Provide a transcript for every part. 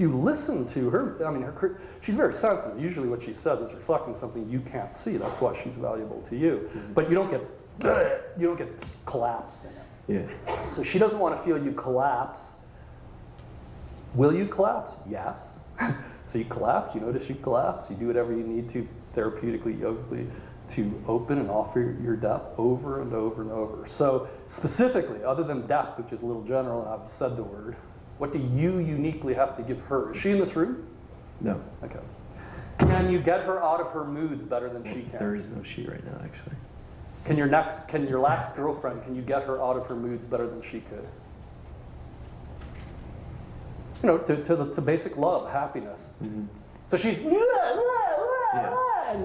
you listen to her, I mean, she's very sensitive. Usually what she says is reflecting something you can't see. That's why she's valuable to you. But you don't get collapsed in it. Yeah. So she doesn't want to feel you collapse. Will you collapse? Yes. So you collapse, you notice you collapse, you do whatever you need to therapeutically, yogically, to open and offer your depth over and over and over. So specifically, other than depth, which is a little general, and I've said the word, what do you uniquely have to give her? Is she in this room? No. Okay. Can you get her out of her moods better than she can? There is no she right now, actually. Can your last girlfriend, can you get her out of her moods better than she could? You know, to basic love, happiness. Mm-hmm. So she's, and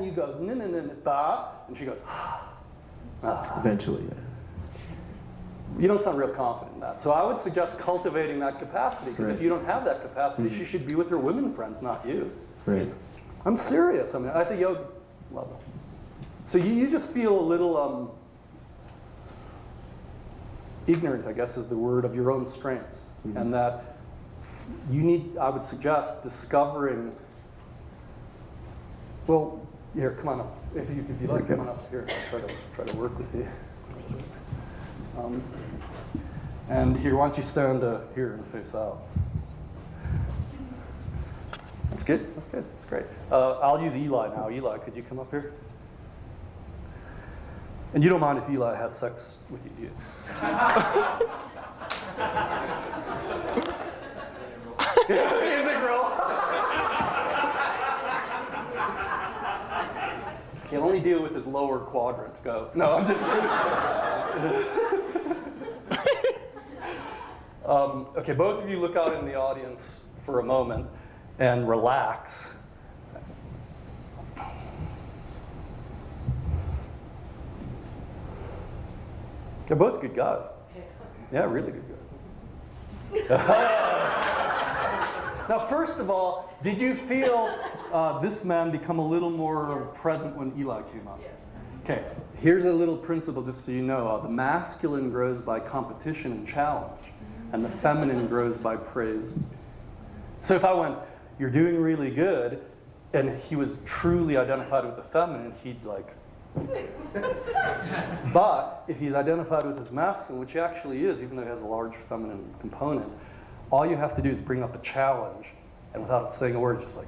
you go, and she goes, Eventually, yeah. You don't sound real confident in that. So I would suggest cultivating that capacity, because if you don't have that capacity, she should be with her women friends, not you. Right. I'm serious. I mean, at the yoga level. So you just feel a little ignorant, I guess is the word, of your own strengths. And that you need, I would suggest, discovering, well, here, come on up. If you like, come on up here. I'll try to work with you. And here, why don't you stand here and face out? That's good. That's good. That's great. I'll use Eli now. Eli, could you come up here? And you don't mind if Eli has sex with you, do you? In the grill. He'll only deal with his lower quadrant. Go. No, I'm just kidding. Okay, both of you look out in the audience for a moment and relax. They're both good guys. Yeah, really good guys. Now, first of all, did you feel this man become a little more present when Eli came up? Yes. Okay, here's a little principle just so you know. The masculine grows by competition and challenge, and the feminine grows by praise. So if I went, you're doing really good, and he was truly identified with the feminine, he'd like, but if he's identified with his masculine, which he actually is, even though he has a large feminine component, all you have to do is bring up a challenge, and without saying a word, it's just like,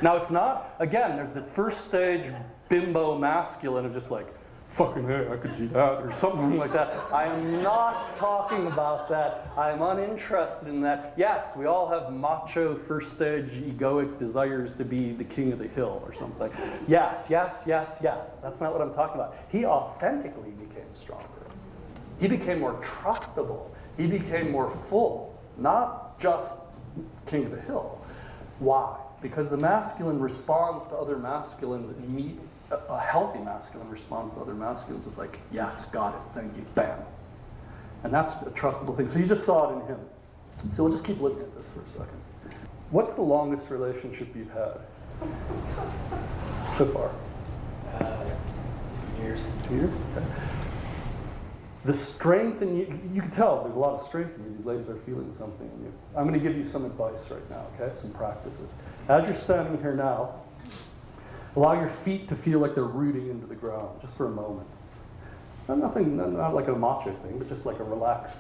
Now it's not, again, there's the first stage bimbo masculine of just like, fucking hey, I could do that, or something like that. I am not talking about that. I am uninterested in that. Yes, we all have macho first stage egoic desires to be the king of the hill or something. Yes, yes, yes, yes. That's not what I'm talking about. He authentically became stronger. He became more trustable. He became more full, not just king of the hill. Why? Because the masculine responds to other masculines immediately. A healthy masculine responds to other masculines with like, yes, got it, thank you, bam. And that's a trustable thing. So you just saw it in him. So we'll just keep looking at this for a second. What's the longest relationship you've had so far? 2 years. 2 years? Okay. The strength in you, you can tell there's a lot of strength in you. These ladies are feeling something in you. I'm going to give you some advice right now, okay? Some practices. As you're standing here now, allow your feet to feel like they're rooting into the ground, just for a moment. Not like a macho thing, but just like a relaxed,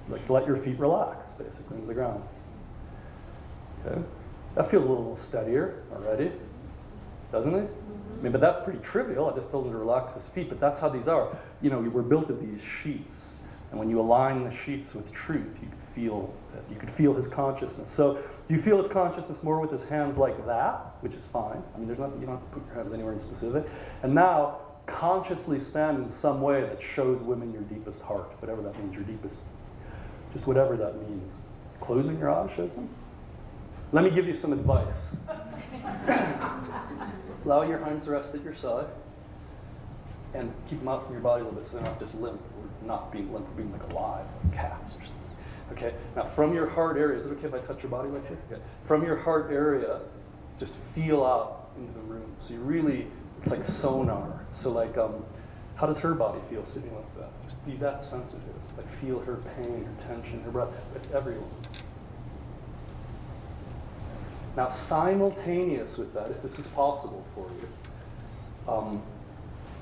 like let your feet relax, basically, into the ground. Okay? That feels a little steadier already, doesn't it? I mean, but that's pretty trivial. I just told him to relax his feet, but that's how these are. You know, we're built of these sheets, and when you align the sheets with truth, you could feel his consciousness. So you feel his consciousness more with his hands like that, which is fine. I mean, there's nothing, you don't have to put your hands anywhere in specific. And now, consciously stand in some way that shows women your deepest heart, whatever that means, your deepest, just whatever that means. Closing your eyes shows them. Let me give you some advice. Allow your hands to rest at your side, and keep them out from your body a little bit so they're not just limp, or not being limp, or being like alive, like cats or something. Okay, now from your heart area, is it okay if I touch your body like here? Okay. From your heart area, just feel out into the room. So you really, it's like sonar. So like, how does her body feel sitting like that? Just be that sensitive. Like feel her pain, her tension, her breath, with everyone. Now, simultaneous with that, if this is possible for you,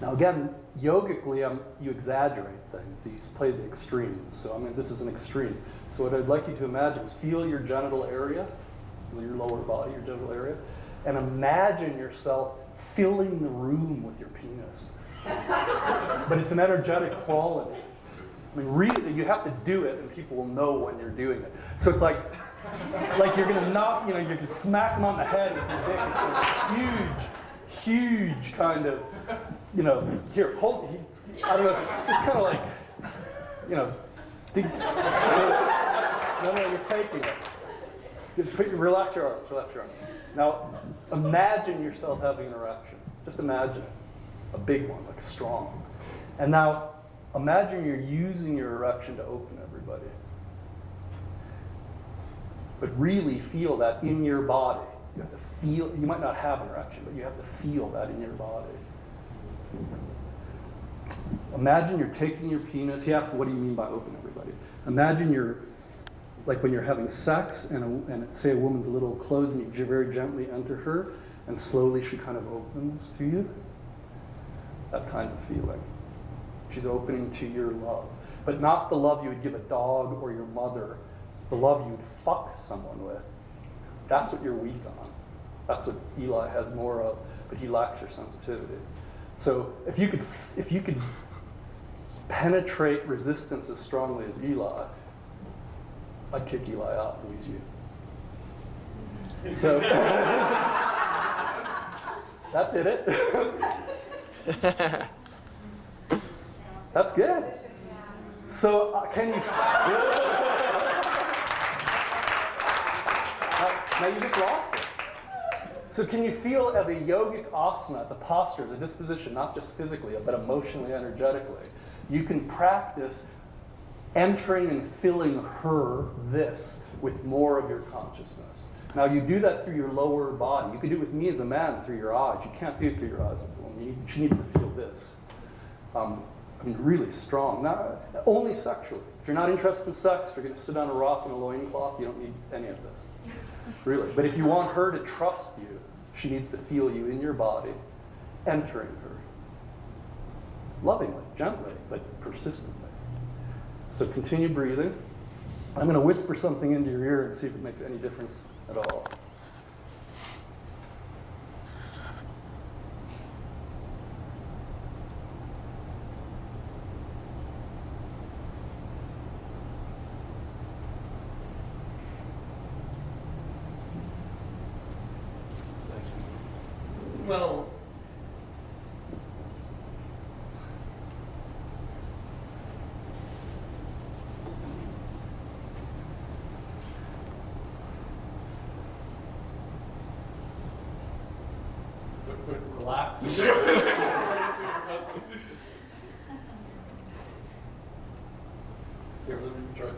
now again, yogically, you exaggerate things. You play the extremes. So, I mean, this is an extreme. So what I'd like you to imagine is feel your genital area, your lower body, your genital area, and imagine yourself filling the room with your penis. But it's an energetic quality. I mean, really, you have to do it, and people will know when you're doing it. So it's like you're gonna knock, you're gonna smack them on the head with your dick. It's a huge kind of, here, hold. I don't know, just kind of like, no, you're faking it. Relax your arms, relax your arms. Now, imagine yourself having an erection. Just imagine it. A big one, like a strong one. And now, imagine you're using your erection to open everybody. But really feel that in your body. You have to feel, you might not have an erection, but you have to feel that in your body. Imagine you're taking your penis. He asked, what do you mean by open everybody? Imagine you're, like when you're having sex and say a woman's a little closed and you very gently enter her and slowly she kind of opens to you. That kind of feeling. She's opening to your love. But not the love you would give a dog or your mother. The love you would fuck someone with. That's what you're weak on. That's what Eli has more of, but he lacks your sensitivity. So if you could penetrate resistance as strongly as Eli, I'd kick Eli out and use you. So that did it. That's good. So can you? Now you just lost it. So can you feel as a yogic asana, as a posture, as a disposition, not just physically, but emotionally, energetically, you can practice entering and filling her, this, with more of your consciousness. Now you do that through your lower body. You can do it with me as a man through your eyes. You can't do it through your eyes with a woman. She needs to feel this. Really strong. Not only sexually. If you're not interested in sex, if you're going to sit on a rock in a loincloth, you don't need any of this. Really. But if you want her to trust you, she needs to feel you in your body, entering her. Lovingly, gently, but persistently. So continue breathing. I'm going to whisper something into your ear and see if it makes any difference at all. Well, relax. Here, let me try it.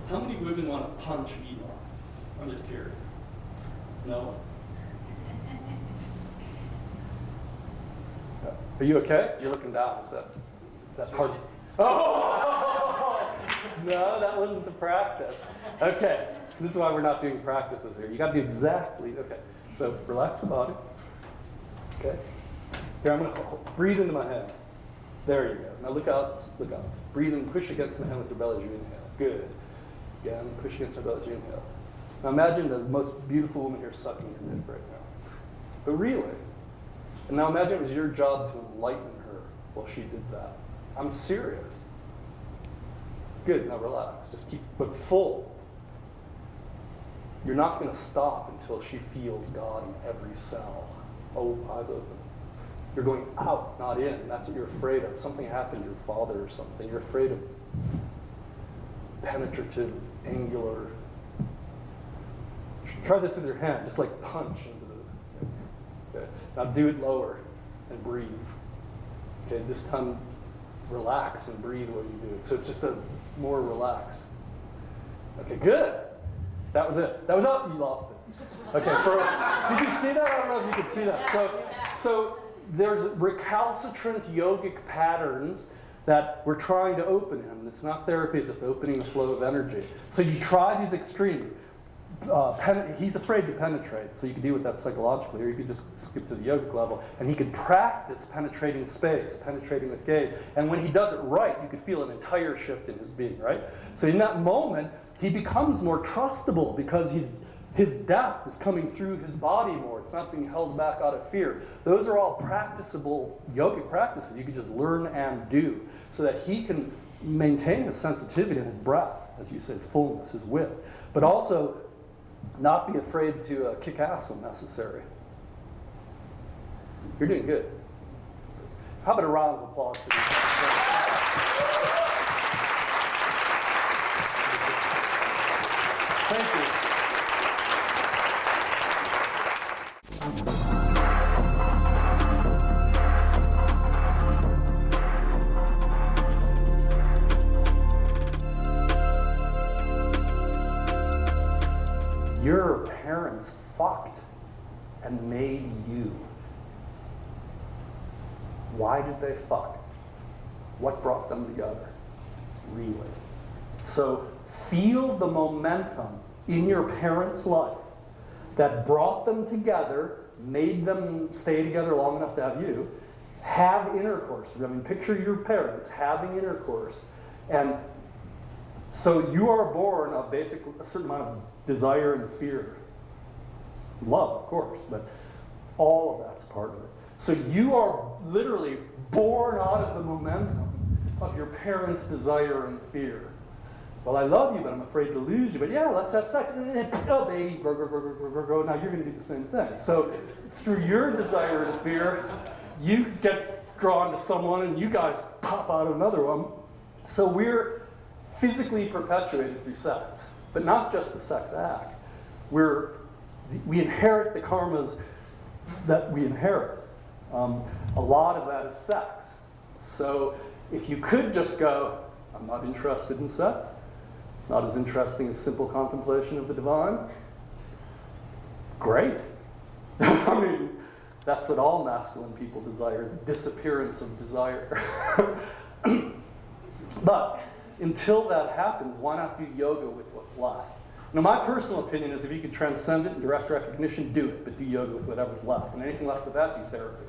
How many women want to punch Eli? I'm just curious. No? Are you okay? You're looking down. Is that part? Oh! No, that wasn't the practice. Okay, so this is why we're not doing practices here. You got to do exactly, okay. So relax the body. Okay. Here, I'm going to breathe into my hand. There you go. Now look out, look out. Breathe and push against the hand with your belly as you inhale. Good. Again, push against her belly as you inhale. Now imagine the most beautiful woman here sucking your dick right now. But really, and now imagine it was your job to enlighten her while she did that. I'm serious. Good, now relax. Just keep, but full. You're not going to stop until she feels God in every cell. Oh, eyes open. You're going out, not in. That's what you're afraid of. Something happened to your father or something. You're afraid of penetrative, angular. Try this with your hand, just like punch into the. Okay. Now do it lower and breathe. Okay, this time relax and breathe when you do it. So it's just a more relaxed. Okay, good. That was it. That was it. You lost it. Okay, did you see that? I don't know if you could see that. So there's recalcitrant yogic patterns that we're trying to open him. It's not therapy, it's just opening the flow of energy. So you try these extremes. He's afraid to penetrate, so you can deal with that psychologically, or you could just skip to the yogic level, and he could practice penetrating space, penetrating with gaze. And when he does it right, you could feel an entire shift in his being, right? So in that moment, he becomes more trustable because his depth is coming through his body more. It's not being held back out of fear. Those are all practicable yogic practices you can just learn and do so that he can maintain his sensitivity and his breath, as you say, his fullness, his width, but also not be afraid to kick ass when necessary. You're doing good. How about a round of applause for you? Thank you. Your parents fucked and made you. Why did they fuck? What brought them together? Really. So feel the momentum in your parents' life that brought them together, made them stay together long enough to have you, have intercourse. I mean, picture your parents having intercourse. And so you are born of basically a certain amount of desire and fear. Love, of course, but all of that's part of it. So you are literally born out of the momentum of your parents' desire and fear. Well, I love you, but I'm afraid to lose you. But yeah, let's have sex. Oh, baby, grow, grow, grow, grow, grow, grow. Now you're going to do the same thing. So through your desire and fear, you get drawn to someone and you guys pop out another one. So we're physically perpetuated through sex, but not just the sex act. We inherit the karmas that we inherit. A lot of that is sex. So if you could just go, I'm not interested in sex. It's not as interesting as simple contemplation of the divine. Great. I mean, that's what all masculine people desire, the disappearance of desire. But until that happens, why not do yoga with what's left? Now, my personal opinion is if you can transcend it in direct recognition, do it, but do yoga with whatever's left. And anything left with that, do therapy.